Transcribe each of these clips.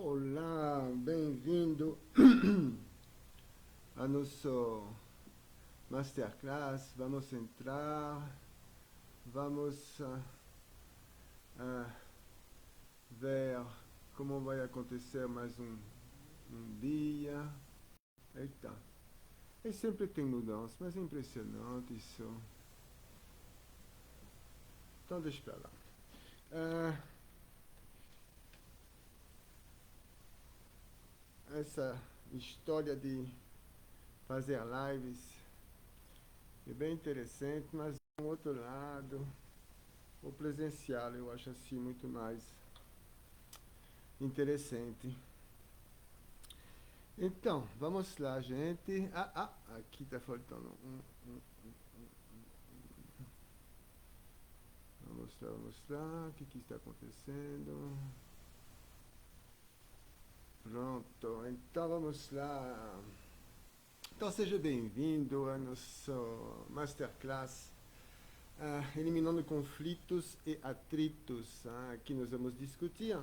Olá, bem-vindo a nosso masterclass. Vamos entrar, vamos ah, ver como vai acontecer mais um dia. Eita, e sempre tem mudança, mas é impressionante isso. Então deixa pra lá. Ah, essa história de fazer lives é bem interessante, mas do outro lado, o presencial eu acho assim muito mais interessante. Então, vamos lá, gente. Aqui tá faltando vamos lá. O que que está acontecendo? Pronto, então vamos lá. Então, seja bem-vindo ao nosso Masterclass Eliminando Conflitos e Atritos. Aqui nós vamos discutir,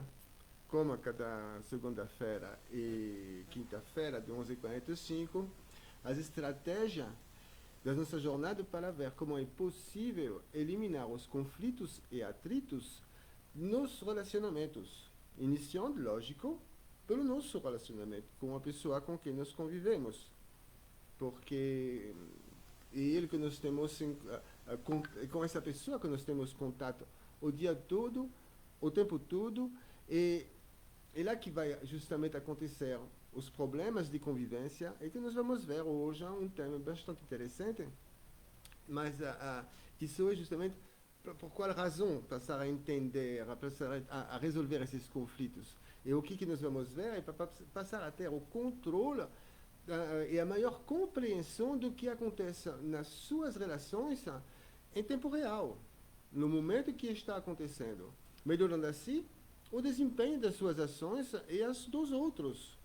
como a cada segunda-feira e quinta-feira, de 11h45, as estratégias da nossa jornada para ver como é possível eliminar os conflitos e atritos nos relacionamentos, iniciando, lógico, pelo nosso relacionamento com a pessoa com quem nós convivemos, porque é ele que nós temos com essa pessoa que nós temos contato o dia todo, o tempo todo, e é lá que vai justamente acontecer os problemas de convivência e que nós vamos ver hoje um tema bastante interessante, mas isso é justamente por qual razão passar a entender, a passar a resolver esses conflitos. E o que nós vamos ver é para passar a ter o controle e a maior compreensão do que acontece nas suas relações em tempo real, no momento que está acontecendo, melhorando assim o desempenho das suas ações e as dos outros.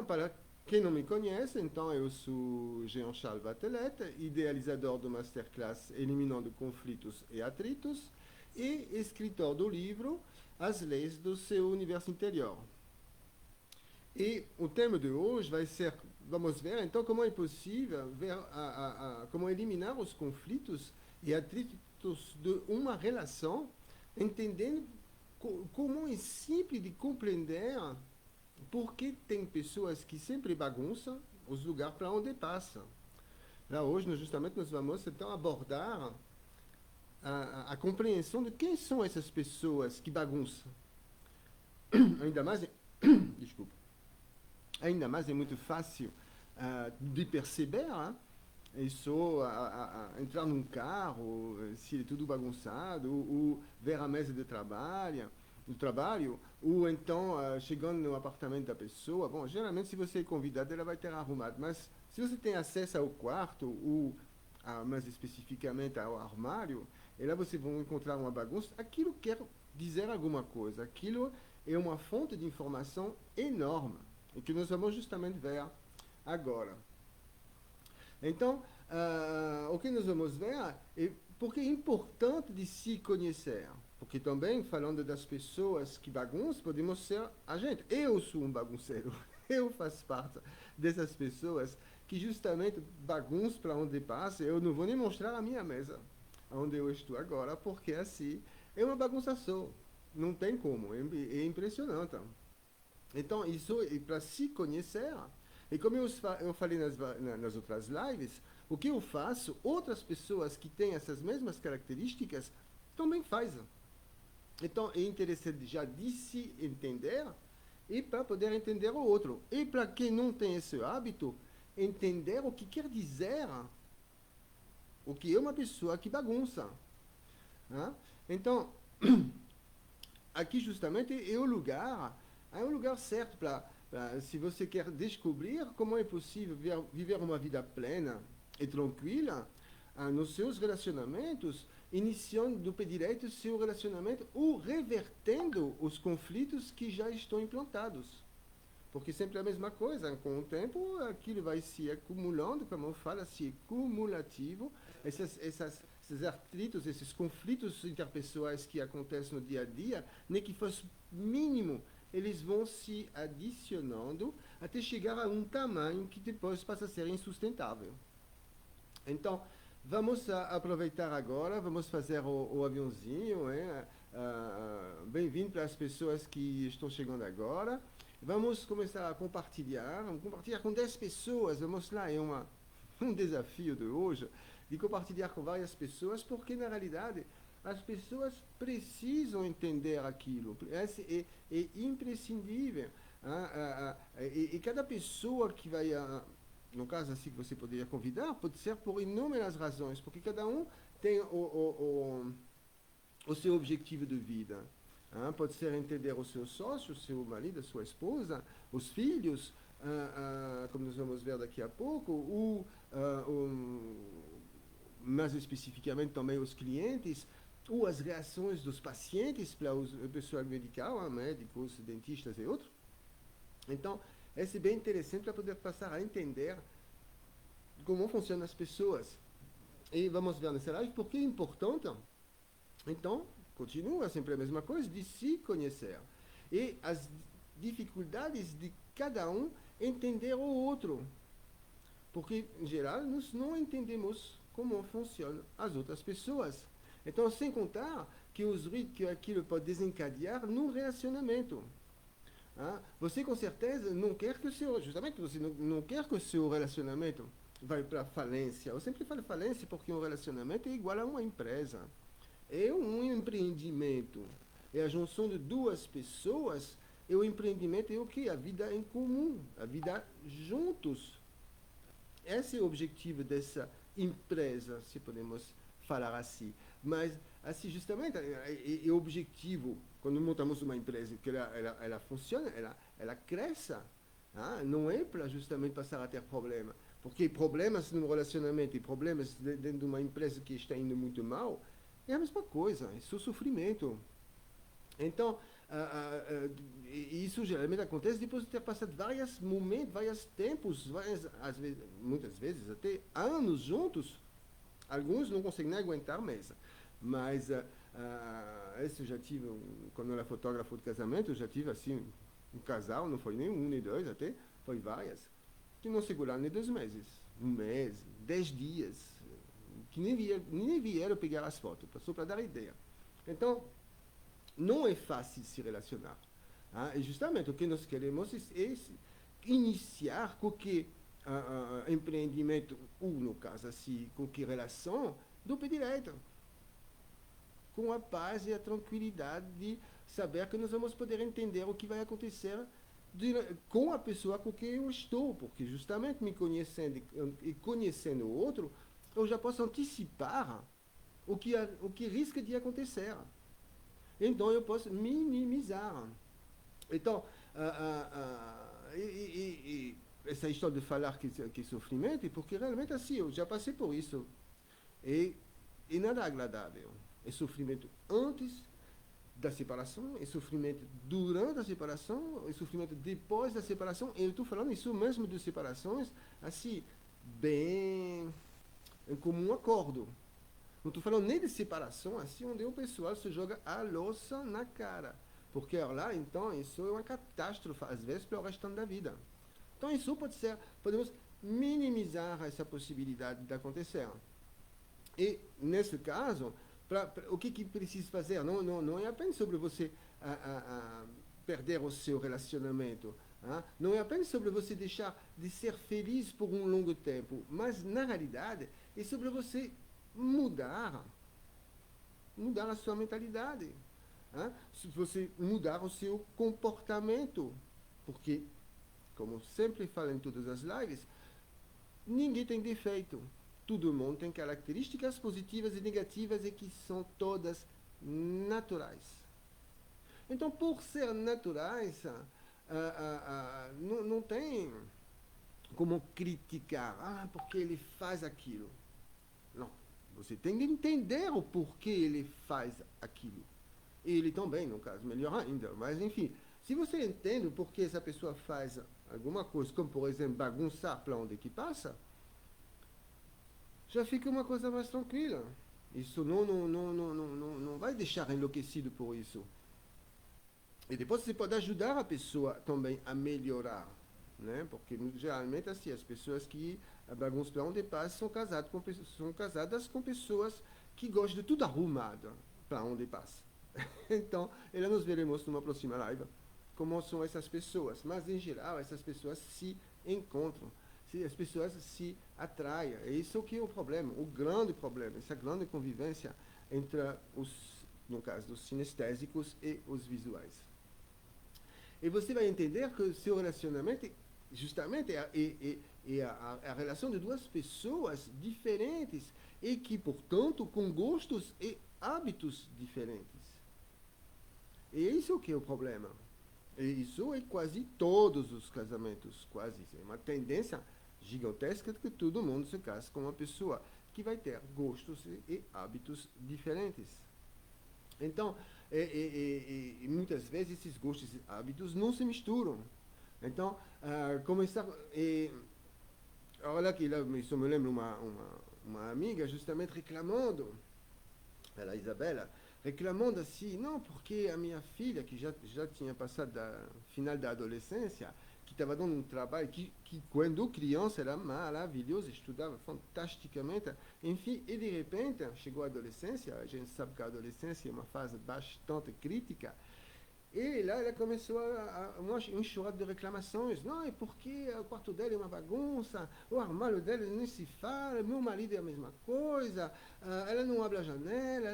Para quem não me conhece, então eu sou Jean-Charles Vatelet, idealizador do Masterclass Eliminando Conflitos e Atritos e escritor do livro As Leis do Seu Universo Interior. E o tema de hoje vai ser, vamos ver então como é possível ver como eliminar os conflitos e atritos de uma relação, entendendo como é simples de compreender porque tem pessoas que sempre bagunçam os lugares para onde passam. Lá hoje, justamente, nós vamos então abordar a compreensão de quem são essas pessoas que bagunçam. Ainda mais, desculpa, ainda mais é muito fácil de perceber, isso, entrar num carro, se é tudo bagunçado, ou ver a mesa de trabalho, do trabalho, ou então chegando no apartamento da pessoa. Bom, geralmente se você é convidado, ela vai ter arrumado, mas se você tem acesso ao quarto, ou mais especificamente ao armário, e lá você vai encontrar uma bagunça, aquilo quer dizer alguma coisa, aquilo é uma fonte de informação enorme, e que nós vamos justamente ver agora. Então, o que nós vamos ver é porque é importante de se conhecer. Porque também, falando das pessoas que bagunçam, podemos ser a gente. Eu sou um bagunceiro. Eu faço parte dessas pessoas que justamente bagunçam para onde passa. Eu não vou nem mostrar a minha mesa, onde eu estou agora, porque assim é uma bagunça só. Não tem como. É impressionante. Então, isso é para se conhecer. E como eu falei nas outras lives, o que eu faço, outras pessoas que têm essas mesmas características também fazem. Então, é interessante já de se entender e para poder entender o outro. E para quem não tem esse hábito, entender o que quer dizer o que é uma pessoa que bagunça. Né? Então, aqui justamente é o lugar certo para se você quer descobrir como é possível viver uma vida plena e tranquila nos seus relacionamentos, iniciando do pé direito o seu relacionamento ou revertendo os conflitos que já estão implantados. Porque sempre é a mesma coisa, com o tempo aquilo vai se acumulando, como eu falo, se cumulativo, esses atritos, esses conflitos interpessoais que acontecem no dia a dia, nem que fosse mínimo, eles vão se adicionando até chegar a um tamanho que depois passa a ser insustentável. Então, vamos aproveitar agora, vamos fazer o aviãozinho, hein? Bem-vindo para as pessoas que estão chegando agora. Vamos começar a compartilhar, vamos compartilhar com 10 pessoas, vamos lá, é um desafio de hoje, de compartilhar com várias pessoas, porque na realidade as pessoas precisam entender aquilo, é imprescindível. E cada pessoa que vai, no caso assim que você poderia convidar, pode ser por inúmeras razões, porque cada um tem o seu objetivo de vida. Pode ser entender o seu sócio, o seu marido, a sua esposa, os filhos, como nós vamos ver daqui a pouco, ou mais especificamente também os clientes, ou as reações dos pacientes para o pessoal medical, médicos, dentistas e outros. Então, é bem interessante para poder passar a entender como funcionam as pessoas. E vamos ver nessa live por que é importante. Então, continua sempre a mesma coisa, de se conhecer. E as dificuldades de cada um entender o outro. Porque, em geral, nós não entendemos como funcionam as outras pessoas. Então, sem contar que aquilo pode desencadear no relacionamento. Você, com certeza, não quer que o seu... Justamente, você não quer que o seu relacionamento vá para falência. Eu sempre falo falência porque um relacionamento é igual a uma empresa. É um empreendimento. É a junção de duas pessoas. E o empreendimento é o quê? A vida em comum. A vida juntos. Esse é o objetivo dessa empresa, se podemos falar assim. Mas, assim, justamente, é o objetivo, quando montamos uma empresa, que ela funciona, ela cresce. Não é para justamente passar a ter problema. Porque problemas no relacionamento e problemas dentro de uma empresa que está indo muito mal, é a mesma coisa, é só sofrimento. Então, isso geralmente acontece depois de ter passado vários momentos, vários tempos, muitas vezes até anos juntos. Alguns não conseguem nem aguentar mesa. Mas esse eu já tive, quando eu era fotógrafo de casamento, eu já tive assim, um casal, não foi nem um nem dois até, foi várias, que não seguraram nem 2 meses, 1 mês, 10 dias, que nem vieram pegar as fotos, só para dar ideia. Então, não é fácil se relacionar. E justamente o que nós queremos é iniciar qualquer empreendimento, ou no caso assim, qualquer relação, do pé direito. Com a paz e a tranquilidade de saber que nós vamos poder entender o que vai acontecer com a pessoa com quem eu estou, porque justamente me conhecendo e conhecendo o outro, eu já posso antecipar o que risca de acontecer. Então eu posso minimizar. Então, essa história de falar que é sofrimento é porque realmente assim, eu já passei por isso. E nada agradável. É sofrimento antes da separação, é sofrimento durante a separação, é sofrimento depois da separação. E eu estou falando isso mesmo de separações, assim, bem como um acordo. Não estou falando nem de separação, assim, onde o pessoal se joga a louça na cara. Porque lá, então, isso é uma catástrofe, às vezes, para o restante da vida. Então, isso podemos minimizar essa possibilidade de acontecer. E, nesse caso, o que precisa fazer? Não é apenas sobre você perder o seu relacionamento. Não é apenas sobre você deixar de ser feliz por um longo tempo. Mas, na realidade, é sobre você mudar a sua mentalidade. Se você mudar o seu comportamento. Porque, como sempre falo em todas as lives, ninguém tem defeito. Todo mundo tem características positivas e negativas e que são todas naturais. Então, por ser naturais, não tem como criticar. Porque ele faz aquilo. Não. Você tem que entender o porquê ele faz aquilo. Ele também, no caso, melhor ainda. Mas, enfim, se você entende o porquê essa pessoa faz alguma coisa, como, por exemplo, bagunçar para onde que passa, já fica uma coisa mais tranquila. Isso não vai deixar enlouquecido por isso. E depois você pode ajudar a pessoa também a melhorar, né? Porque geralmente assim, as pessoas que bagunçam para onde passa são casadas com pessoas que gostam de tudo arrumado para onde passa. Então, nós veremos numa próxima live como são essas pessoas. Mas, em geral, essas pessoas se encontram. As pessoas se atraem. É isso que é o problema, o grande problema, essa grande convivência entre no caso, os sinestésicos e os visuais. E você vai entender que o seu relacionamento, justamente, é a relação de duas pessoas diferentes e que, portanto, com gostos e hábitos diferentes. E isso que é o problema. E isso é quase todos os casamentos, quase. É uma tendência gigantesca de que todo mundo se casa com uma pessoa que vai ter gostos e hábitos diferentes. Então, muitas vezes esses gostos e hábitos não se misturam. Então, começar... olha que isso me lembra uma amiga justamente reclamando, ela, Isabela, reclamando assim, não, porque a minha filha, que já tinha passado da final da adolescência, que estava dando um trabalho que quando criança era maravilhoso, estudava fantasticamente, enfim, e de repente chegou a adolescência, a gente sabe que a adolescência é uma fase bastante crítica, e lá ela começou um enxurrado de reclamações. Não, é porque o quarto dela é uma bagunça, o armário dela nem se fala, meu marido é a mesma coisa, ela não abre a janela,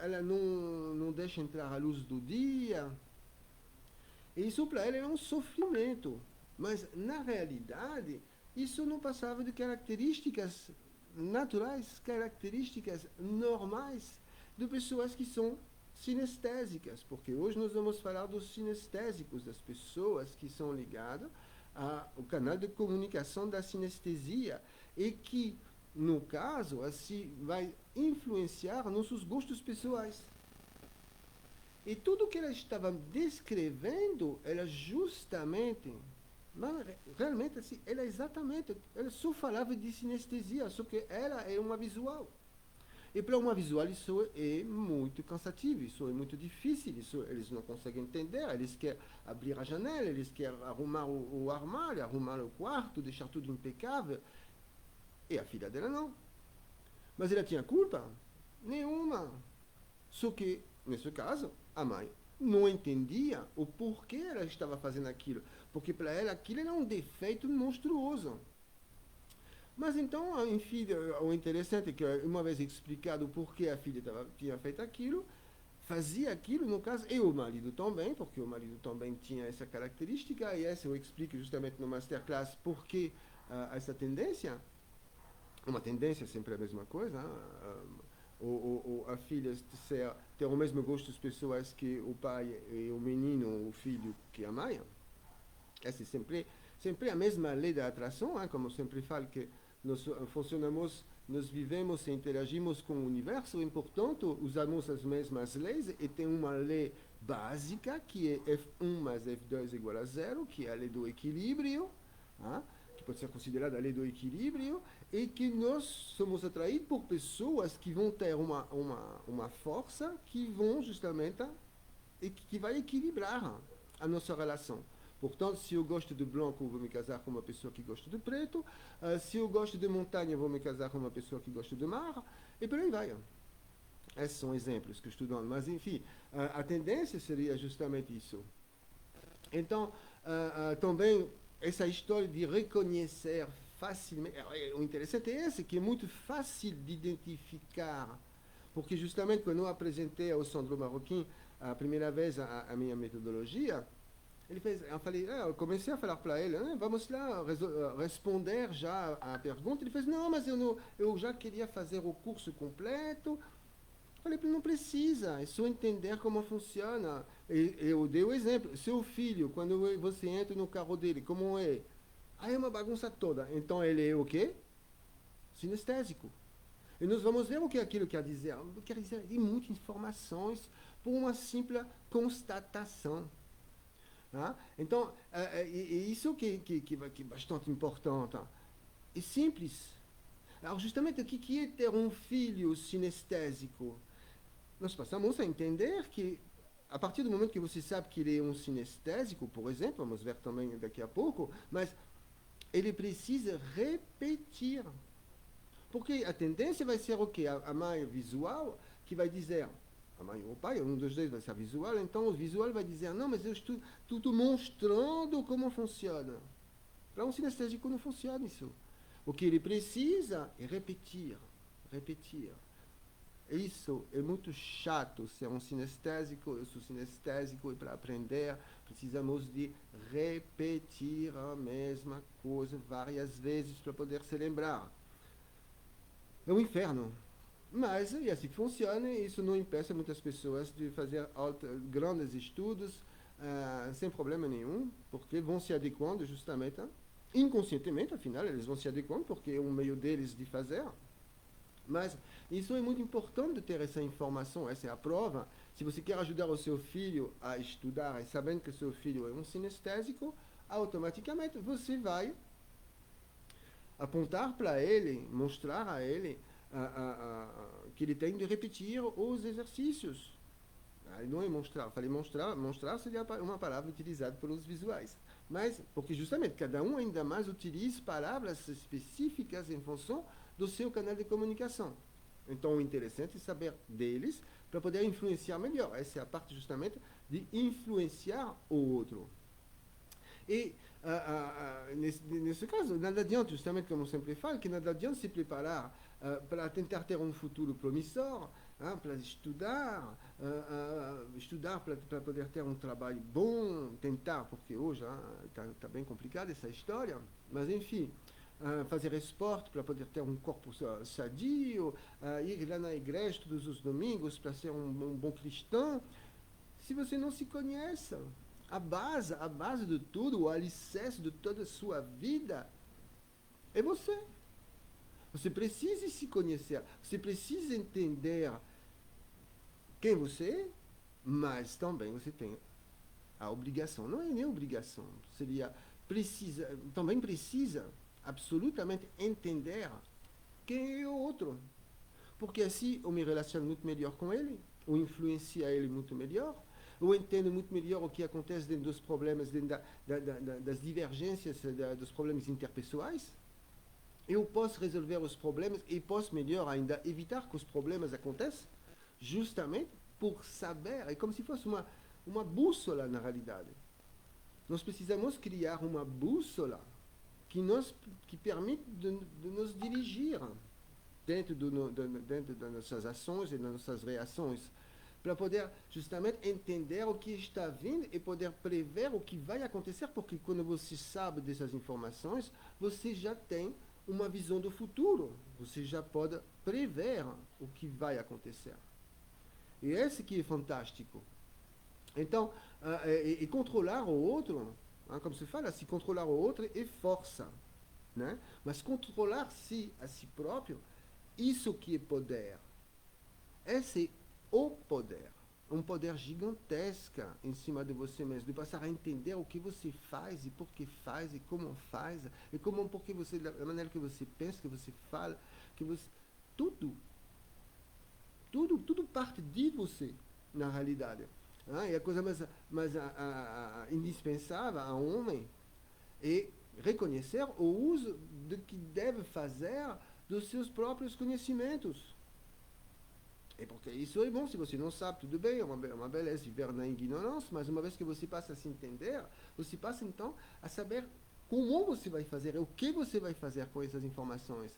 ela não deixa entrar a luz do dia. E isso para ela era um sofrimento. Mas, na realidade, isso não passava de características naturais, características normais de pessoas que são sinestésicas, porque hoje nós vamos falar dos sinestésicos, das pessoas que são ligadas ao canal de comunicação da sinestesia e que, no caso, assim, vai influenciar nossos gostos pessoais. E tudo que ela estava descrevendo era justamente, mas realmente assim, ela só falava de sinestesia, só que ela é uma visual. E para uma visual isso é muito cansativo, isso é muito difícil, eles não conseguem entender, eles querem abrir a janela, eles querem arrumar o armário, arrumar o quarto, deixar tudo impecável. E a filha dela não. Mas ela tinha culpa? Nenhuma. Só que, nesse caso, a mãe não entendia o porquê ela estava fazendo aquilo, porque para ela aquilo era um defeito monstruoso. Mas então, enfim, o interessante é que uma vez explicado o porquê a filha tinha feito aquilo, fazia aquilo, no caso, e o marido também, porque o marido também tinha essa característica, e essa eu explico justamente no Masterclass porquê essa tendência. Uma tendência é sempre a mesma coisa, ou a filha ter o mesmo gosto das pessoas que o pai e o menino, o filho, que a mãe. Essa é sempre a mesma lei da atração, como eu sempre falo, que nós funcionamos, nós vivemos e interagimos com o universo, e, portanto, usamos as mesmas leis, e tem uma lei básica, que é F1 mais F2 igual a zero, que é a lei do equilíbrio, que pode ser considerada a lei do equilíbrio, e que nós somos atraídos por pessoas que vão ter uma força que vão justamente, e que vai equilibrar a nossa relação. Portanto, se eu gosto de branco, eu vou me casar com uma pessoa que gosta de preto. Se eu gosto de montanha, eu vou me casar com uma pessoa que gosta de mar. E por aí vai. Esses são exemplos que eu estou dando. Mas, enfim, a tendência seria justamente isso. Então, também, essa história de reconhecer facilmente... O interessante é esse, que é muito fácil de identificar. Porque, justamente, quando eu apresentei ao Sandro Marroquim a primeira vez a minha metodologia... eu comecei a falar para ele, vamos lá responder já a pergunta. Ele fez, não, mas eu já queria fazer o curso completo. Falei, não precisa, é só entender como funciona. Eu dei o exemplo, seu filho, quando você entra no carro dele, como é? Aí é uma bagunça toda. Então ele é o quê? Sinestésico. E nós vamos ver o que aquilo quer dizer. Quer dizer, tem muitas informações por uma simples constatação. Então, isso que é bastante importante. É simples. Alors, justamente, o que é ter um filho sinestésico? Nós passamos a entender que a partir do momento que você sabe que ele é um sinestésico, por exemplo, vamos ver também daqui a pouco, mas ele precisa repetir. Porque a tendência vai ser o quê? A mãe visual que vai dizer, a mãe ou o pai, um dos dois vai ser visual, então o visual vai dizer, não, mas eu estou tudo mostrando como funciona. Para um sinestésico não funciona isso. O que ele precisa é repetir, repetir. Isso é muito chato ser um sinestésico. Eu sou sinestésico e para aprender precisamos de repetir a mesma coisa várias vezes para poder se lembrar. É um inferno. Mas é assim que funciona e isso não impede muitas pessoas de fazer grandes estudos sem problema nenhum, porque vão se adequando justamente, inconscientemente, afinal, eles vão se adequando porque é um meio deles de fazer. Mas isso é muito importante ter essa informação, essa é a prova. Se você quer ajudar o seu filho a estudar e sabendo que o seu filho é um sinestésico, automaticamente você vai apontar para ele, mostrar a ele que ele tem de repetir os exercícios. Não é mostrar, falei mostrar seria uma palavra utilizada pelos visuais. Mas, porque justamente cada um ainda mais utiliza palavras específicas em função do seu canal de comunicação. Então, o interessante é saber deles para poder influenciar melhor. Essa é a parte justamente de influenciar o outro. E, nesse caso, nada adianta, justamente como eu sempre falo, que nada adianta se preparar para tentar ter um futuro promissor, para estudar, estudar para poder ter um trabalho bom, tentar, porque hoje está bem complicada essa história, mas enfim, fazer esporte para poder ter um corpo sadio, ir lá na igreja todos os domingos para ser um bom cristão. Se você não se conhece, a base de tudo, o alicerce de toda a sua vida é você. Você precisa se conhecer, você precisa entender quem você é, mas também você tem a obrigação, não é nem obrigação, seria também precisa absolutamente entender quem é o outro. Porque assim eu me relaciono muito melhor com ele, eu influencio ele muito melhor, eu entendo muito melhor o que acontece dentro dos problemas, dentro das divergências, dos problemas interpessoais. Eu posso resolver os problemas e posso melhor ainda evitar que os problemas aconteçam, justamente por saber, é como se fosse uma bússola na realidade. Nós precisamos criar uma bússola que permite de nos dirigir dentro das nossas ações e das nossas reações, para poder justamente entender o que está vindo e poder prever o que vai acontecer, porque quando você sabe dessas informações, você já tem uma visão do futuro, você já pode prever o que vai acontecer. E esse que é fantástico. Então, e controlar o outro, como se fala, se controlar o outro é força, né? Mas controlar-se a si próprio, isso que é poder. Esse é o poder. Um poder gigantesco em cima de você mesmo, de passar a entender o que você faz e por que faz e como faz, e como porque você, da maneira que você pensa, que você fala, que você tudo parte de você na realidade. E a coisa mais indispensável a um homem é reconhecer o uso do que deve fazer dos seus próprios conhecimentos. É porque isso é bom, se você não sabe, tudo bem, é uma beleza viver na ignorância, mas uma vez que você passa a se entender, você passa então a saber como você vai fazer, o que você vai fazer com essas informações.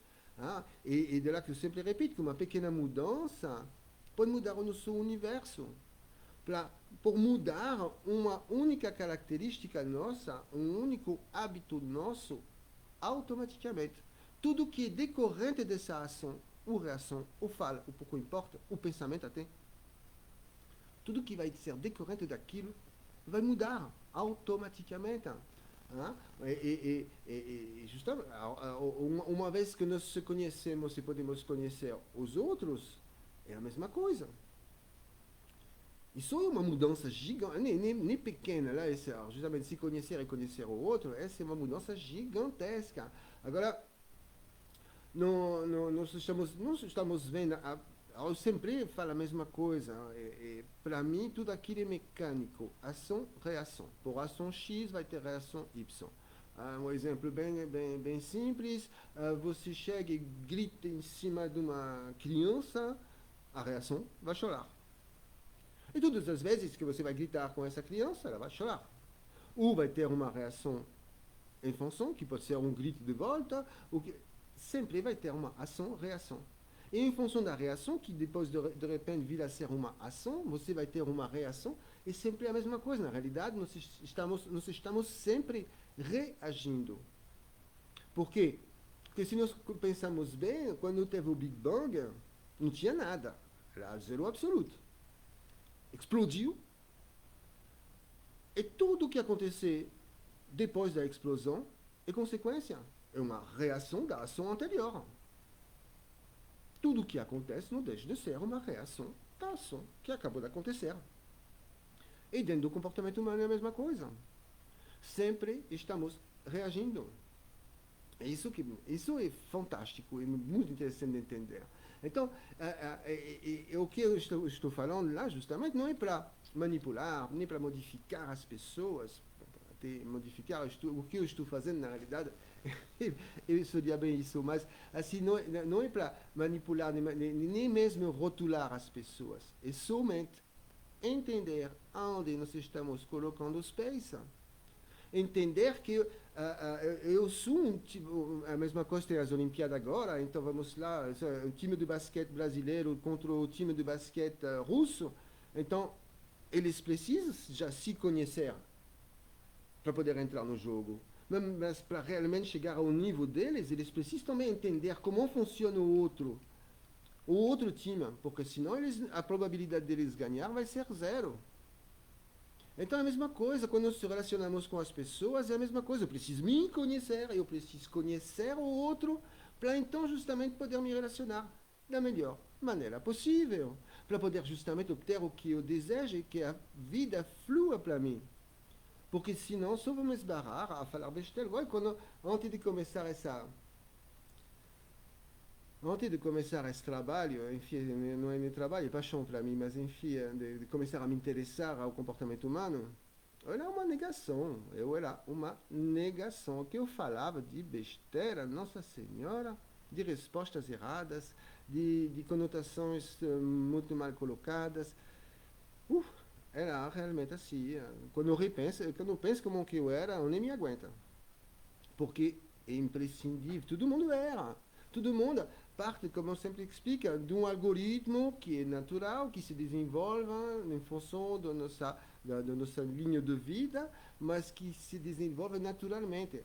E de lá que eu sempre repito, que uma pequena mudança pode mudar o nosso universo. Por mudar uma única característica nossa, um único hábito nosso, automaticamente. Tudo que é decorrente dessa ação, ou reação, ou fala, ou pouco importa, o pensamento até, tudo que vai ser decorrente daquilo vai mudar automaticamente. Justamente, uma vez que nós se conhecemos e podemos conhecer os outros, é a mesma coisa. Isso é uma mudança gigante, nem pequena, né? Justamente se conhecer e conhecer o outro, essa é uma mudança gigantesca. Agora, nós estamos vendo eu sempre falo a mesma coisa. Para mim, tudo aquilo é mecânico. Ação, reação. Por ação X, vai ter reação Y. Um exemplo bem simples. Você chega e grita em cima de uma criança, a reação vai chorar. E todas as vezes que você vai gritar com essa criança, ela vai chorar. Ou vai ter uma reação em função, que pode ser um grito de volta, ou que sempre vai ter uma ação-reação. E em função da reação, que depois de repente vir a ser uma ação, você vai ter uma reação, é sempre a mesma coisa. Na realidade, nós estamos sempre reagindo. Por quê? Porque se nós pensamos bem, quando teve o Big Bang, não tinha nada. Era zero absoluto. Explodiu. E tudo o que acontecer depois da explosão é consequência. É uma reação da ação anterior. Tudo o que acontece não deixa de ser uma reação da ação que acabou de acontecer. E dentro do comportamento humano é a mesma coisa. Sempre estamos reagindo. Isso é fantástico, é muito interessante de entender. Então, o que eu estou falando lá, justamente, não é para manipular, nem para modificar as pessoas, modificar o que eu estou fazendo, na realidade, eu seria bem isso, mas assim, não é para manipular, nem mesmo rotular as pessoas, é somente entender onde nós estamos colocando os pés. Entender que eu sou um tipo, a mesma coisa tem as Olimpíadas agora, então vamos lá, o time de basquete brasileiro contra o time de basquete russo, então eles precisam já se conhecer para poder entrar no jogo. Mas para realmente chegar ao nível deles, eles precisam também entender como funciona o outro time, porque senão a probabilidade deles ganhar vai ser zero. Então é a mesma coisa, quando nos relacionamos com as pessoas, é a mesma coisa. Eu preciso me conhecer, eu preciso conhecer o outro, para então justamente poder me relacionar da melhor maneira possível, para poder justamente obter o que eu desejo e que a vida flua para mim. Porque senão só vamos esbarrar a falar besteira. Antes de começar esse trabalho, enfim, não é meu trabalho, é paixão para mim, mas enfim, de começar a me interessar ao comportamento humano, era uma negação. O que eu falava de besteira, Nossa Senhora, de respostas erradas, de conotações muito mal colocadas. Era realmente assim. Quando eu penso como que eu era, eu nem me aguento. Porque é imprescindível. Todo mundo era. Todo mundo parte, como eu sempre explico, de um algoritmo que é natural, que se desenvolve em função da nossa linha de vida, mas que se desenvolve naturalmente.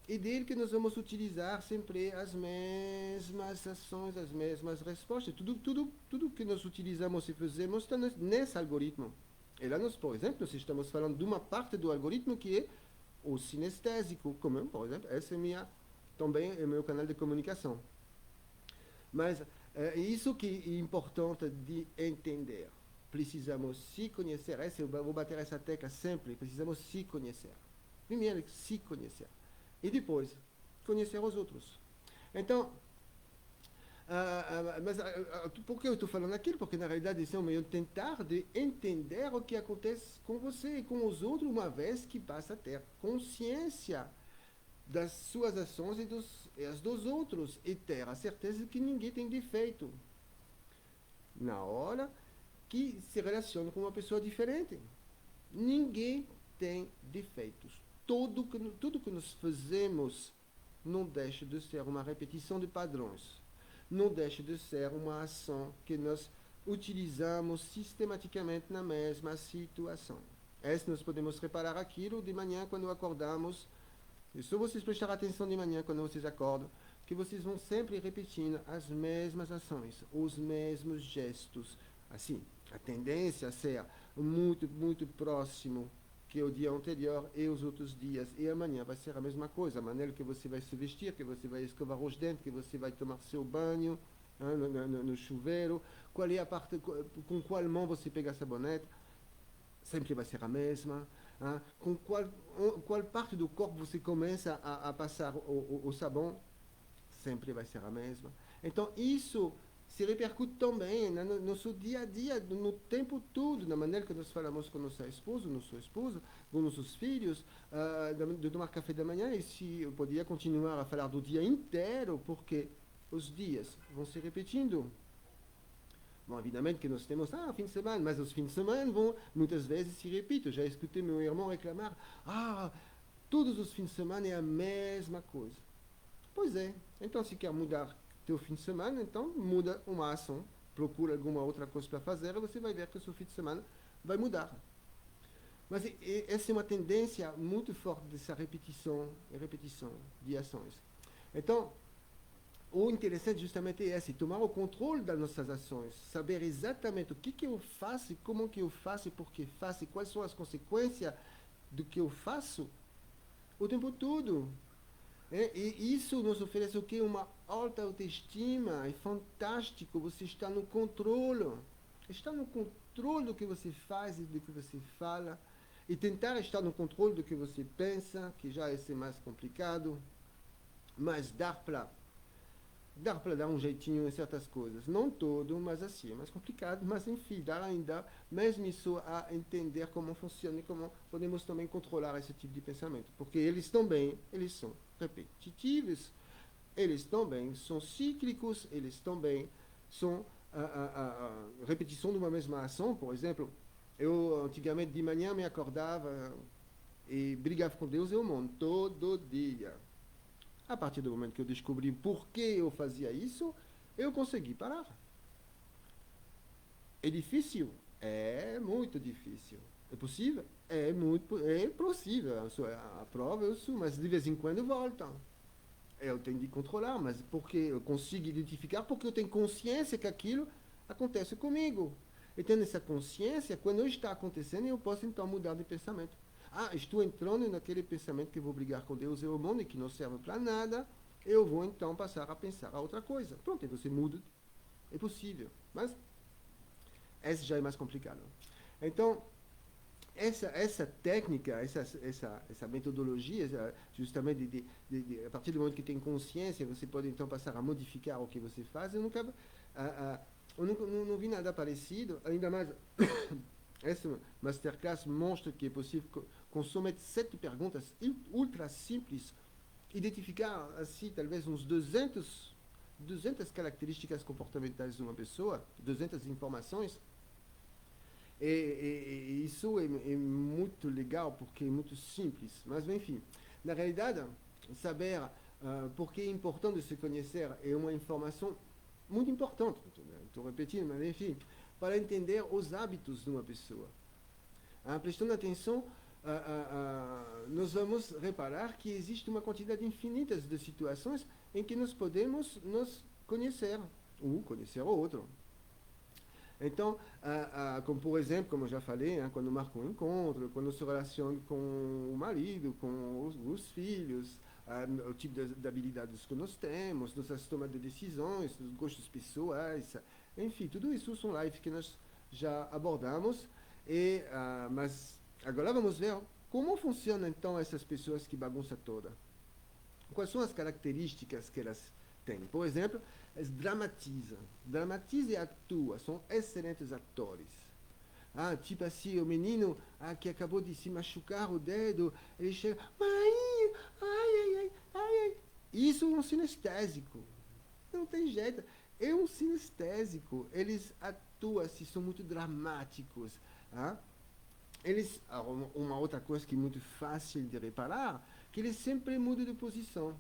E dele que nós vamos utilizar sempre as mesmas ações, as mesmas respostas. Tudo que nós utilizamos e fazemos está nesse algoritmo. E lá, por exemplo, nós estamos falando de uma parte do algoritmo que é o sinestésico, como, por exemplo, esse também é meu canal de comunicação. Mas é isso que é importante de entender. Precisamos se conhecer. Eu vou bater essa tecla sempre. Precisamos se conhecer. Primeiro, se conhecer. E depois, conhecer os outros. Então, mas por que eu estou falando aquilo? Porque na realidade isso é o meu tentar de entender o que acontece com você e com os outros, uma vez que passa a ter consciência das suas ações e as dos outros, e ter a certeza que ninguém tem defeito na hora que se relaciona com uma pessoa diferente. Ninguém tem defeitos. Tudo que nós fazemos não deixa de ser uma repetição de padrões. Não deixa de ser uma ação que nós utilizamos sistematicamente na mesma situação. Se nós podemos reparar aquilo de manhã quando acordamos. E só vocês prestar atenção de manhã quando vocês acordam, que vocês vão sempre repetindo as mesmas ações, os mesmos gestos. Assim, a tendência a ser muito, muito próximo que o dia anterior e os outros dias. E amanhã vai ser a mesma coisa. A maneira que você vai se vestir, que você vai escovar os dentes, que você vai tomar seu banho no chuveiro, qual é a parte, com qual mão você pega a sabonete, sempre vai ser a mesma. Com qual parte do corpo você começa a passar o sabão, sempre vai ser a mesma. Então, isso se repercute também no nosso dia a dia, no tempo todo, na maneira que nós falamos com nossa esposa, nosso esposo, com nossos filhos, de tomar café da manhã, e se eu poderia continuar a falar do dia inteiro, porque os dias vão se repetindo. Bom, evidente que nós temos, fim de semana, mas os fins de semana vão, muitas vezes se repetem. Já escutei meu irmão reclamar, todos os fins de semana é a mesma coisa. Pois é, então se quer mudar teu fim de semana, então muda uma ação, procura alguma outra coisa para fazer, e você vai ver que o seu fim de semana vai mudar. Mas essa é uma tendência muito forte dessa repetição e repetição de ações. Então, o interessante justamente é esse, tomar o controle das nossas ações, saber exatamente o que eu faço, como que eu faço, por que faço, e quais são as consequências do que eu faço o tempo todo. E isso nos oferece o quê? Uma alta autoestima, é fantástico, você está no controle. Está no controle do que você faz e do que você fala. E tentar estar no controle do que você pensa, que já é ser mais complicado, mas dar para dar um jeitinho em certas coisas. Não todo, mas assim, é mais complicado. Mas enfim, dar ainda, mesmo isso, a entender como funciona e como podemos também controlar esse tipo de pensamento. Porque eles também, eles são repetitivos, eles também são cíclicos, eles também são a repetição de uma mesma ação. Por exemplo, eu antigamente de manhã me acordava e brigava com Deus e o mundo todo dia. A partir do momento que eu descobri por que eu fazia isso, eu consegui parar. É difícil? É muito difícil. É possível? É possível. A prova eu sou, mas de vez em quando volta. Eu tenho de controlar, mas porque eu consigo identificar, porque eu tenho consciência que aquilo acontece comigo. E tendo essa consciência, quando está acontecendo, eu posso então mudar de pensamento. Estou entrando naquele pensamento que vou brigar com Deus e o mundo e que não serve para nada, eu vou então passar a pensar a outra coisa. Pronto, e você muda. É possível, mas esse já é mais complicado. Então, essa técnica, essa metodologia, justamente a partir do momento que tem consciência, você pode então passar a modificar o que você faz. Eu não vi nada parecido, ainda mais essa masterclass mostra que é possível, com somente 7 perguntas ultra simples, identificar assim talvez uns 200 características comportamentais de uma pessoa, 200 informações. E isso é muito legal porque é muito simples. Mas enfim, na realidade, saber por que é importante se conhecer é uma informação muito importante. Estou repetindo, mas enfim, para entender os hábitos de uma pessoa. Prestando atenção, nós vamos reparar que existe uma quantidade infinita de situações em que nós podemos nos conhecer, ou conhecer o outro. Então, como por exemplo, como eu já falei, quando marca um encontro, quando se relaciona com o marido, com os filhos, o tipo de habilidades que nós temos, nossas tomas de decisões, os gostos pessoais, enfim, tudo isso são lives que nós já abordamos, mas agora vamos ver como funcionam então essas pessoas que bagunçam toda. Quais são as características que elas têm? Por exemplo, eles dramatizam e atuam, são excelentes atores. Tipo assim, o menino que acabou de se machucar o dedo, ele chega, mãe, ai. Isso é um sinestésico. Não tem jeito. É um sinestésico. Eles atuam assim, são muito dramáticos. Uma outra coisa que é muito fácil de reparar, que eles sempre mudam de posição.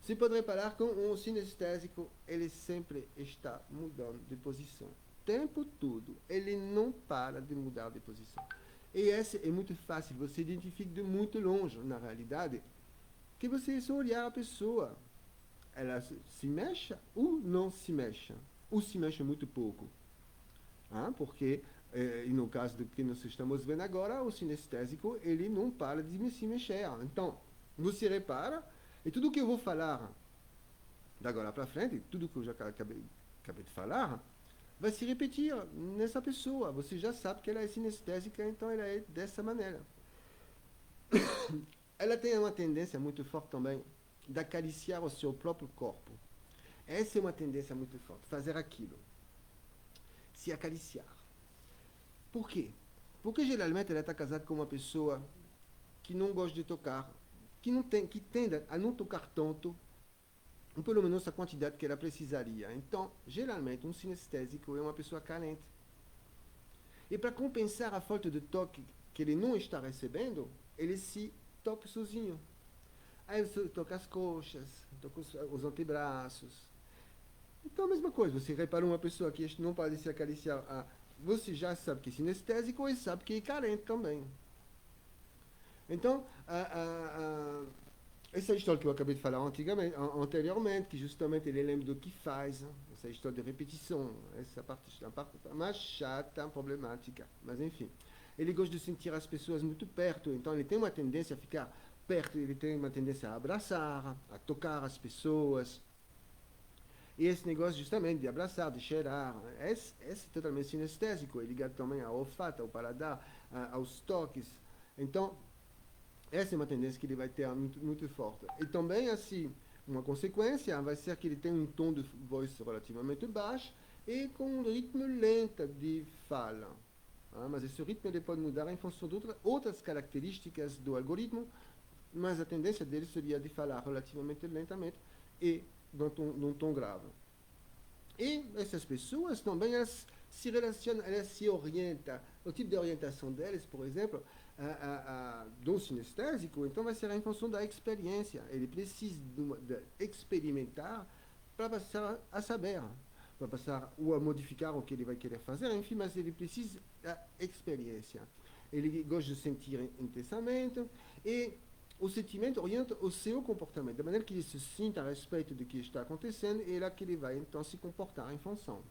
Você pode reparar que um sinestésico, ele sempre está mudando de posição. O tempo todo. Ele não para de mudar de posição. E esse é muito fácil. Você identifica de muito longe, na realidade, que você só olhar a pessoa. Ela se mexe ou não se mexe. Ou se mexe muito pouco. Porque, e no caso do que nós estamos vendo agora, o sinestésico, ele não para de se mexer. Então, você repara. E tudo que eu vou falar da agora para frente, tudo que eu já acabei de falar, vai se repetir nessa pessoa. Você já sabe que ela é sinestésica, então ela é dessa maneira. Ela tem uma tendência muito forte também de acariciar o seu próprio corpo. Essa é uma tendência muito forte, fazer aquilo, se acariciar. Por quê? Porque geralmente ela está casada com uma pessoa que não gosta de tocar, que tende a não tocar tanto, ou pelo menos a quantidade que ela precisaria. Então, geralmente, um sinestésico é uma pessoa carente. E para compensar a falta de toque que ele não está recebendo, ele se toca sozinho. Aí você toca as coxas, toca os antebraços. Então, a mesma coisa, você repara uma pessoa que não pode se acariciar, você já sabe que é sinestésico e sabe que é carente também. Então, essa história que eu acabei de falar anteriormente, que justamente ele lembra do que faz, essa história de repetição, essa parte, a parte mais chata, problemática, mas enfim. Ele gosta de sentir as pessoas muito perto, então ele tem uma tendência a ficar perto, ele tem uma tendência a abraçar, a tocar as pessoas. E esse negócio justamente de abraçar, de cheirar, é totalmente sinestésico, é ligado também ao olfato, ao paladar, aos toques. Então, essa é uma tendência que ele vai ter muito, muito forte. E também, assim, uma consequência vai ser que ele tem um tom de voz relativamente baixo e com um ritmo lento de fala. Mas esse ritmo ele pode mudar em função de outras características do algoritmo, mas a tendência dele seria de falar relativamente lentamente e num tom grave. E essas pessoas também elas se relacionam, elas se orientam. O tipo de orientação delas, por exemplo, do sinestésico, então vai ser em função da experiência. Ele precisa de experimentar para passar a saber, para passar ou a modificar o que ele vai querer fazer, enfim, mas ele precisa da experiência. Ele gosta de sentir intensamente e o sentimento orienta o seu comportamento, da maneira que ele se sinta a respeito do que está acontecendo, é lá que ele vai então se comportar em função.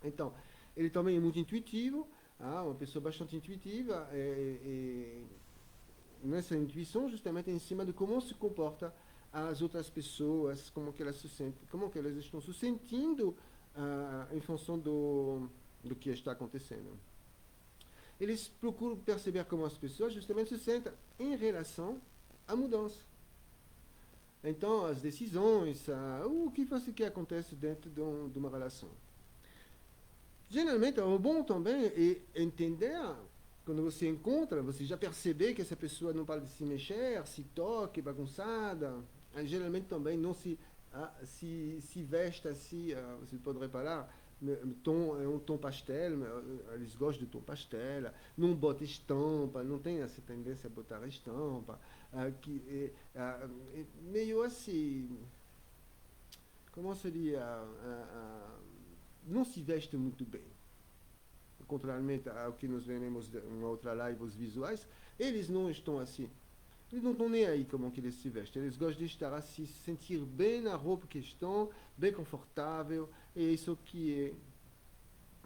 Então, ele também é muito intuitivo, uma pessoa bastante intuitiva, e nessa intuição justamente em cima de como se comporta as outras pessoas, como que elas se sentem, como que elas estão se sentindo em função do que está acontecendo. Eles procuram perceber como as pessoas justamente se sentem em relação à mudança. Então, as decisões, o que acontece dentro de uma relação. Geralmente, o bom também é entender, quando você encontra, você já percebe que essa pessoa não para de se mexer, se toca, bagunçada. Geralmente também não se veste assim, você pode reparar, é um tom pastel, eles gostam do tom pastel, não bota estampa, não tem essa tendência a botar estampa, meio assim, como seria, não se veste muito bem. Contrariamente ao que nós veremos em outra live, os visuais, eles não estão assim. Eles não estão nem aí como que eles se vestem. Eles gostam de estar assim, se sentir bem na roupa que estão, bem confortável, e é isso que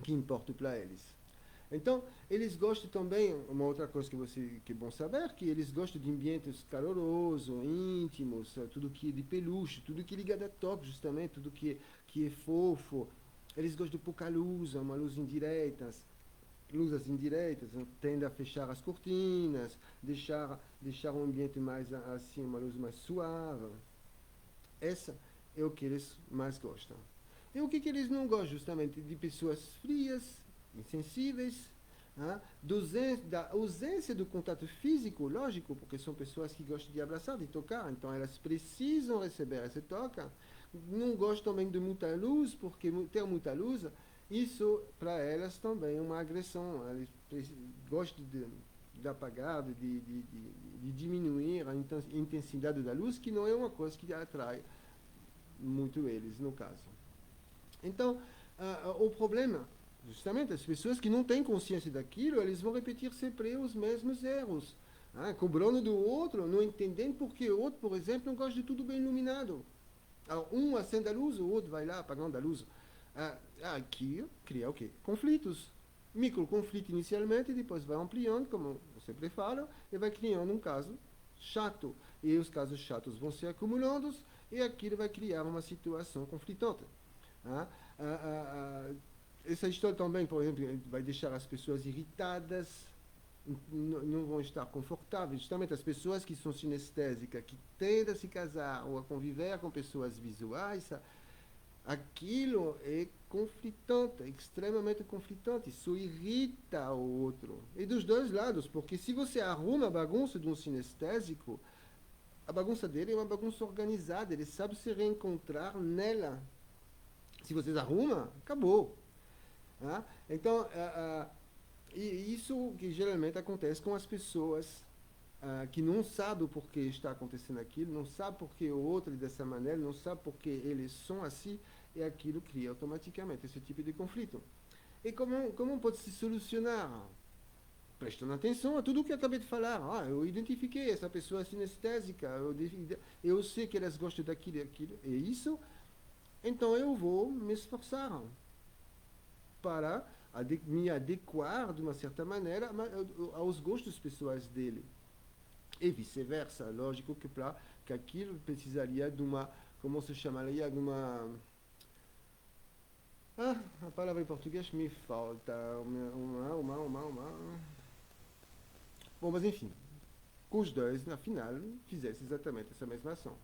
importa para eles. Então, eles gostam também, uma outra coisa que é bom saber, que eles gostam de ambientes calorosos, íntimos, tudo que é de peluche, tudo que é ligado a toque, justamente, tudo que é fofo. Eles gostam de pouca luz, uma luz indireta, luzes indiretas, tende a fechar as cortinas, deixar um ambiente mais assim, uma luz mais suave. Essa é o que eles mais gostam. E o que eles não gostam, justamente, de pessoas frias, insensíveis, da ausência do contato físico, lógico, porque são pessoas que gostam de abraçar, de tocar, então elas precisam receber esse toque. Não gostam também de muita luz, porque ter muita luz, isso para elas também é uma agressão. Elas gostam de apagar, de diminuir a intensidade da luz, que não é uma coisa que atrai muito eles, no caso. Então, o problema, justamente, as pessoas que não têm consciência daquilo, eles vão repetir sempre os mesmos erros. Cobrando do outro, não entendendo porque o outro, por exemplo, não gosta de tudo bem iluminado. Um acende a luz, o outro vai lá apagando a luz. Aqui cria o quê? Conflitos. Microconflito inicialmente, depois vai ampliando, como eu sempre falo, e vai criando um caso chato. E os casos chatos vão se acumulando, e aquilo vai criar uma situação conflitante. Essa história também, por exemplo, vai deixar as pessoas irritadas, não vão estar confortáveis. Justamente as pessoas que são sinestésicas, que tendem a se casar ou a conviver com pessoas visuais, aquilo é conflitante, extremamente conflitante. Isso irrita o outro. E dos dois lados, porque se você arruma a bagunça de um sinestésico, a bagunça dele é uma bagunça organizada, ele sabe se reencontrar nela. Se vocês arrumam, acabou. Tá? Então, e isso que geralmente acontece com as pessoas que não sabem o porquê está acontecendo aquilo, não sabem porque o outro é dessa maneira, não sabem porque eles são assim, e aquilo cria automaticamente esse tipo de conflito. E como pode se solucionar? Prestando atenção a tudo o que eu acabei de falar. Eu identifiquei essa pessoa sinestésica, eu sei que elas gostam daquilo e aquilo, é isso, então eu vou me esforçar para me adequar de uma certa maneira aos gostos pessoais dele. E vice-versa. Lógico que aquilo precisaria de uma, como se chamaria, de uma... a palavra em português me falta. Bom, mas enfim, com os dois, na final, fizesse exatamente essa mesma ação.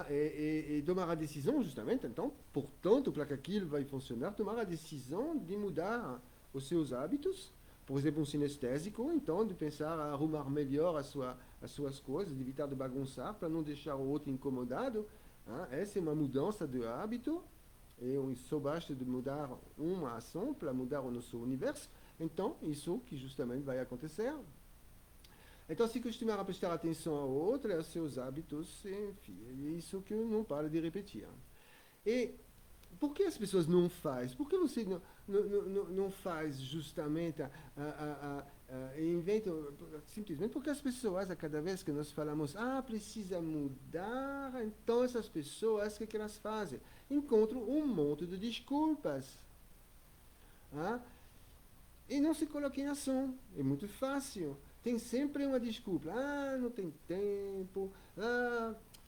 E tomar a decisão, justamente, então, portanto, para que aquilo vai funcionar, tomar a decisão de mudar os seus hábitos, por exemplo, um sinestésico, então, de pensar a arrumar melhor as suas coisas, de evitar de bagunçar, para não deixar o outro incomodado. Essa é uma mudança de hábito, e só basta de mudar uma ação para mudar o nosso universo. Então, isso que justamente vai acontecer. Então, se costumar a prestar atenção ao outro, aos seus hábitos, enfim, é isso que eu não paro de repetir. E por que as pessoas não fazem? Por que você não faz justamente, inventa, simplesmente porque as pessoas, a cada vez que nós falamos, precisa mudar, então essas pessoas, o que elas fazem? Encontram um monte de desculpas. E não se coloca em ação. É muito fácil. Tem sempre uma desculpa. Não tem tempo.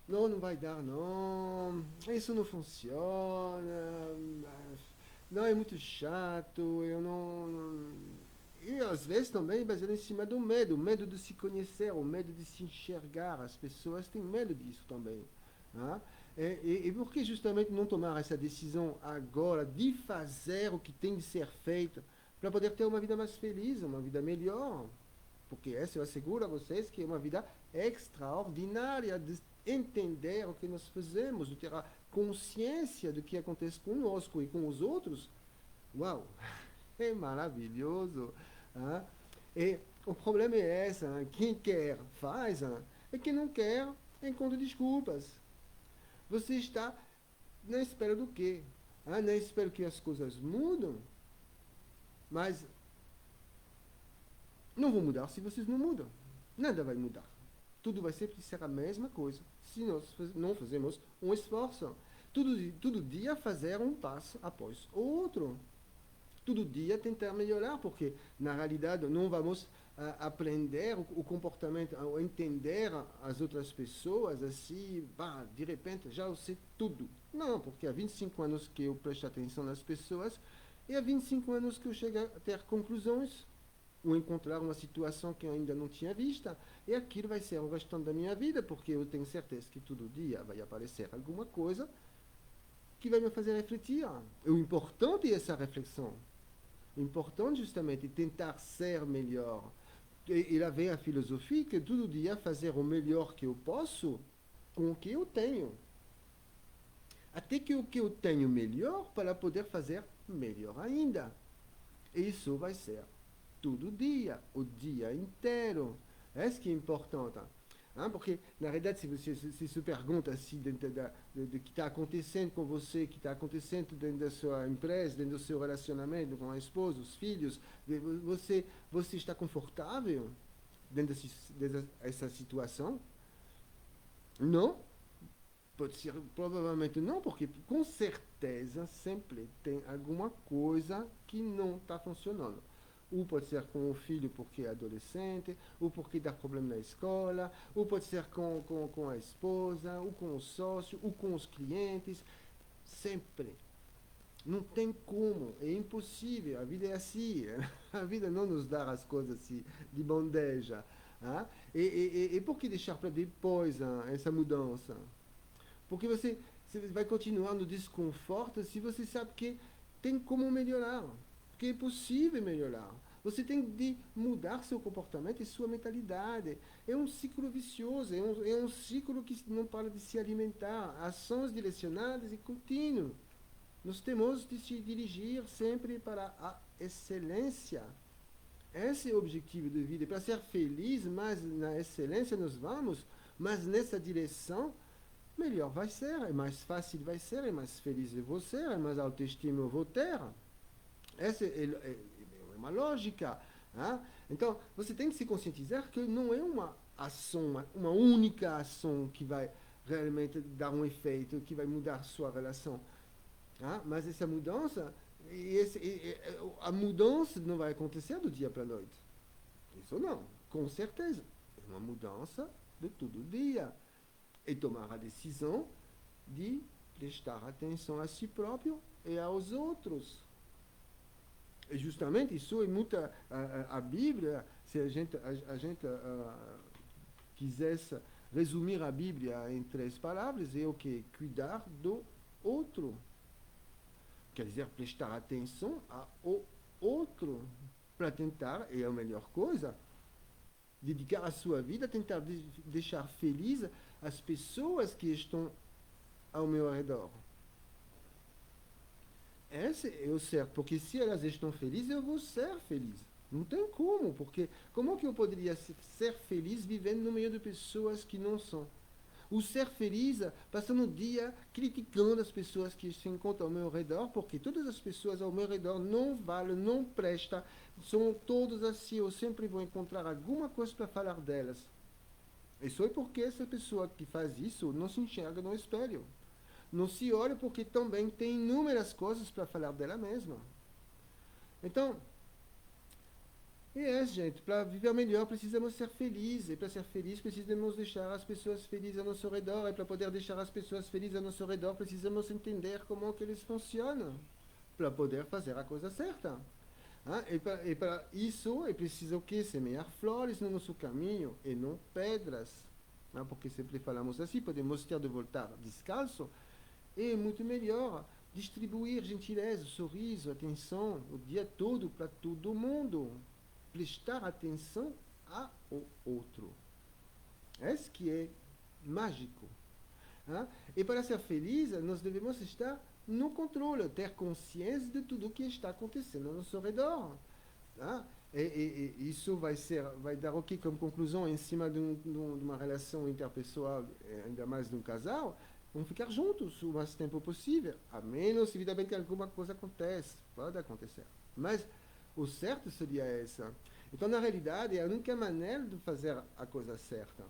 Não vai dar, não. Isso não funciona. Não, é muito chato. Eu não. E às vezes também baseado em cima do medo. O medo de se conhecer, o medo de se enxergar. As pessoas têm medo disso também. E por que justamente não tomar essa decisão agora de fazer o que tem de ser feito para poder ter uma vida mais feliz, uma vida melhor? Porque essa eu asseguro a vocês que é uma vida extraordinária de entender o que nós fazemos, de ter a consciência do que acontece conosco e com os outros. Uau! É maravilhoso! E o problema é esse, quem quer faz, e quem não quer encontra desculpas. Você está na espera do quê? Na espera que as coisas mudam, mas não vão mudar se vocês não mudam. Nada vai mudar. Tudo vai sempre ser a mesma coisa se nós não fazemos um esforço. Todo dia fazer um passo após o outro. Todo dia tentar melhorar, porque na realidade não vamos aprender o comportamento, entender as outras pessoas assim, de repente já eu sei tudo. Não, porque há 25 anos que eu presto atenção nas pessoas e há 25 anos que eu chego a ter conclusões ou encontrar uma situação que eu ainda não tinha vista, e aquilo vai ser o restante da minha vida, porque eu tenho certeza que todo dia vai aparecer alguma coisa que vai me fazer refletir. O importante é essa reflexão. O importante justamente é tentar ser melhor. E lá vem a filosofia que todo dia fazer o melhor que eu posso com o que eu tenho. Até que o que eu tenho melhor para poder fazer melhor ainda. Isso vai ser todo dia, o dia inteiro. É isso que é importante. Porque, na realidade, se você se pergunta assim, dentro do que está acontecendo com você, que está acontecendo dentro da sua empresa, dentro do seu relacionamento com a esposa, os filhos, você está confortável dentro dessa situação? Não? Pode ser, provavelmente não, porque com certeza sempre tem alguma coisa que não está funcionando. Ou pode ser com o filho porque é adolescente, ou porque dá problema na escola, ou pode ser com a esposa, ou com o sócio, ou com os clientes. Sempre. Não tem como, é impossível. A vida é assim. A vida não nos dá as coisas assim, de bandeja. E por que deixar para depois essa mudança? Porque você você vai continuar no desconforto se você sabe que tem como melhorar, que é possível melhorar. Você tem de mudar seu comportamento e sua mentalidade. É um ciclo vicioso, é um ciclo que não para de se alimentar. Ações direcionadas e contínuas. Nós temos de se dirigir sempre para a excelência. Esse é o objetivo da vida. Para ser feliz, mas na excelência nós vamos, mas nessa direção, melhor vai ser, é mais fácil vai ser, é mais feliz eu vou ser, é mais autoestima eu vou ter. Essa é uma lógica. Né? Então, você tem que se conscientizar que não é uma ação, uma única ação que vai realmente dar um efeito, que vai mudar sua relação. Mas essa mudança, a mudança não vai acontecer do dia para a noite. Isso não, com certeza. É uma mudança de todo dia. E tomar a decisão de prestar atenção a si próprio e aos outros. E justamente isso é muito a Bíblia, se a gente quisesse resumir a Bíblia em 3 palavras, é o que? Cuidar do outro. Quer dizer, prestar atenção ao outro para tentar, e é a melhor coisa, dedicar a sua vida a tentar deixar feliz as pessoas que estão ao meu redor. Esse é o certo, porque se elas estão felizes, eu vou ser feliz. Não tem como, porque como que eu poderia ser feliz vivendo no meio de pessoas que não são? O ser feliz passando o dia criticando as pessoas que se encontram ao meu redor, porque todas as pessoas ao meu redor não valem, não prestam, são todas assim, eu sempre vou encontrar alguma coisa para falar delas. E só é porque essa pessoa que faz isso não se enxerga no espelho. Não se olha porque também tem inúmeras coisas para falar dela mesma. Então, gente, para viver melhor precisamos ser felizes. E para ser felizes precisamos deixar as pessoas felizes ao nosso redor. E para poder deixar as pessoas felizes ao nosso redor precisamos entender como que eles funcionam. Para poder fazer a coisa certa. E para isso é preciso o quê? Semear flores no nosso caminho e não pedras. Porque sempre falamos assim, podemos ter de voltar descalço. É muito melhor distribuir gentileza, sorriso, atenção o dia todo para todo mundo. Prestar atenção ao outro. Esse que é mágico. E para ser feliz, nós devemos estar no controle, ter consciência de tudo o que está acontecendo ao nosso redor. E isso vai dar o que como conclusão em cima de uma relação interpessoal, ainda mais de um casal, vamos ficar juntos o mais tempo possível, a menos, evidentemente, que alguma coisa aconteça. Pode acontecer. Mas o certo seria essa. Então, na realidade, é a única maneira de fazer a coisa certa.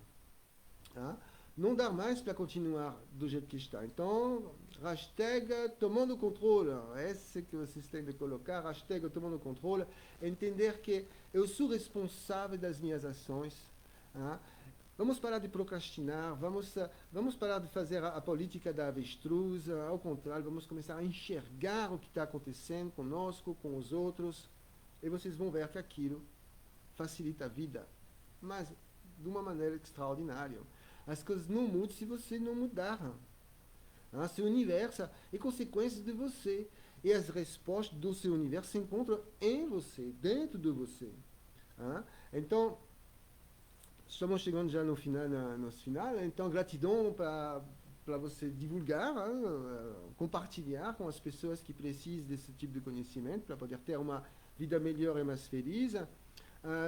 Não dá mais para continuar do jeito que está. Então, hashtag tomando controle. Esse que vocês têm de colocar, hashtag tomando controle. Entender que eu sou responsável das minhas ações. Vamos parar de procrastinar, vamos parar de fazer a política da avestruz, ao contrário, vamos começar a enxergar o que está acontecendo conosco, com os outros, e vocês vão ver que aquilo facilita a vida, mas de uma maneira extraordinária. As coisas não mudam se você não mudar. Seu universo é consequência de você, e as respostas do seu universo se encontram em você, dentro de você. Então, estamos chegando já no final, então gratidão para você divulgar, compartilhar com as pessoas que precisam desse tipo de conhecimento para poder ter uma vida melhor e mais feliz.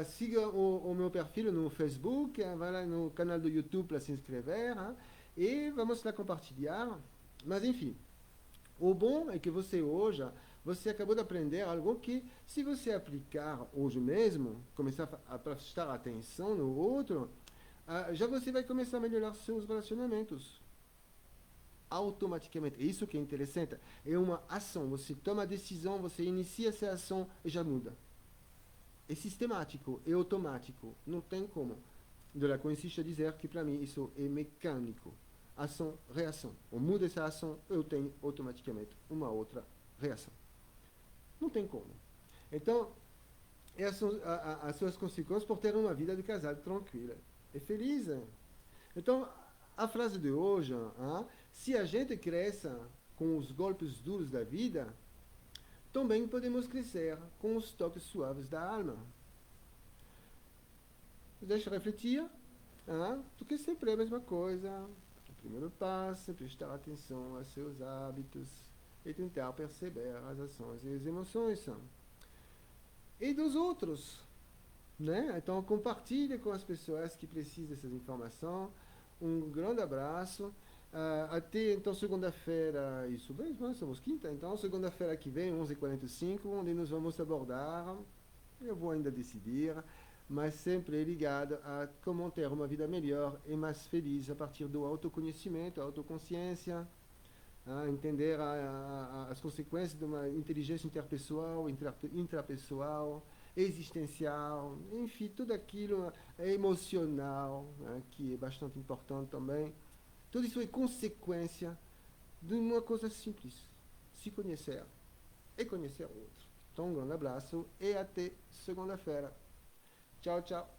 Siga o meu perfil no Facebook, vai lá no canal do YouTube para se inscrever, e vamos lá compartilhar. Mas enfim, o bom é que você acabou de aprender algo que, se você aplicar hoje mesmo, começar a prestar atenção no outro, já você vai começar a melhorar seus relacionamentos. Automaticamente. Isso que é interessante. É uma ação. Você toma a decisão, você inicia essa ação e já muda. É sistemático, é automático. Não tem como. De lá consiste a dizer que, para mim, isso é mecânico. Ação, reação. Eu mudo essa ação, eu tenho automaticamente uma outra reação. Não tem como. Então, essas são as suas consequências por ter uma vida de casado tranquila e feliz. Então, a frase de hoje, se a gente cresce com os golpes duros da vida, também podemos crescer com os toques suaves da alma. Deixa refletir, porque sempre é a mesma coisa. O primeiro passo é prestar atenção aos seus hábitos e tentar perceber as ações e as emoções. E dos outros, né? Então compartilhe com as pessoas que precisam dessas informações. Um grande abraço. Até então segunda-feira, isso mesmo, somos quinta, então segunda-feira que vem, 11h45, onde nós vamos abordar, eu vou ainda decidir, mas sempre ligado a como ter uma vida melhor e mais feliz a partir do autoconhecimento, autoconsciência, entender as consequências de uma inteligência interpessoal, intrapessoal, existencial, enfim, tudo aquilo emocional, que é bastante importante também. Tudo isso é consequência de uma coisa simples: se conhecer e conhecer o outro. Então, um grande abraço e até segunda-feira. Tchau, tchau.